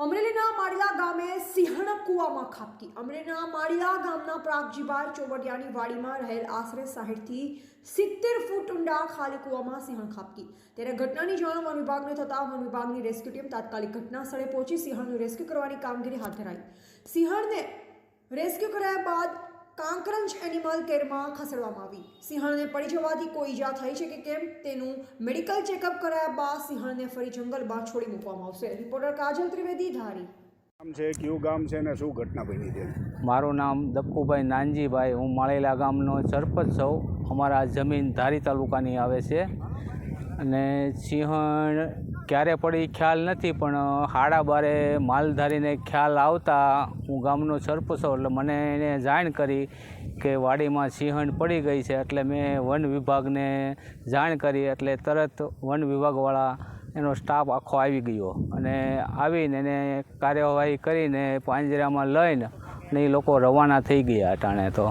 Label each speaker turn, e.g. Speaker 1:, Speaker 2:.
Speaker 1: અમરેલીના માળીલા ગામે સિંહણ કૂવામાં ખાબકી। અમરેલીના માળીલા ગામના પ્રાગજીભાઈ ચોવડિયાની વાડીમાં રહેલ આશરે 60 થી 70 ફૂટ ઊંડા ખાલી કૂવામાં સિંહણ ખાબકી। ત્યારે ઘટનાની જાણ વન વિભાગને થતાં વન વિભાગની રેસ્ક્યુ ટીમ તાત્કાલિક ઘટના સ્થળે પહોંચી સિંહણનું રેસ્ક્યુ કરવાની કામગીરી હાથ ધરાઈ। સિંહણને રેસ્ક્યુ કરાયા બાદ કાંકરંજ એનિમલ કેરમાં ખસેડવામાં આવી। સિંહણને પડી જવાથી કોઈ ઈજા થઈ છે કે કેમ તેનું મેડિકલ ચેકઅપ કરાયા બાદ સિંહણને ફરી જંગલમાં છોડી મૂકવામાં આવશે। રિપોર્ટર કાજલ ત્રિવેદી, ધારી।
Speaker 2: ગામ છે કયું ગામ છે ને શું ઘટના બની છે?
Speaker 3: મારું નામ દપ્પુભાઈ નાનજીભાઈ, હું માળેલા ગામનો સરપંચ છું। અમારા જમીન ધારી તાલુકાની આવે છે અને સિંહણ ક્યારે પડી ખ્યાલ નથી, પણ 12:30 માલધારીને ખ્યાલ આવતા હું ગામનો સરપંચ છું એટલે મને એને જાણ કરી કે વાડીમાં સિંહણ પડી ગઈ છે। એટલે મેં વન વિભાગને જાણ કરી એટલે તરત વન વિભાગવાળા એનો સ્ટાફ આખો આવી ગયો અને આવીને એને કાર્યવાહી કરીને પાંજરામાં લઈને એ લોકો રવાના થઈ ગયા અટાણે। તો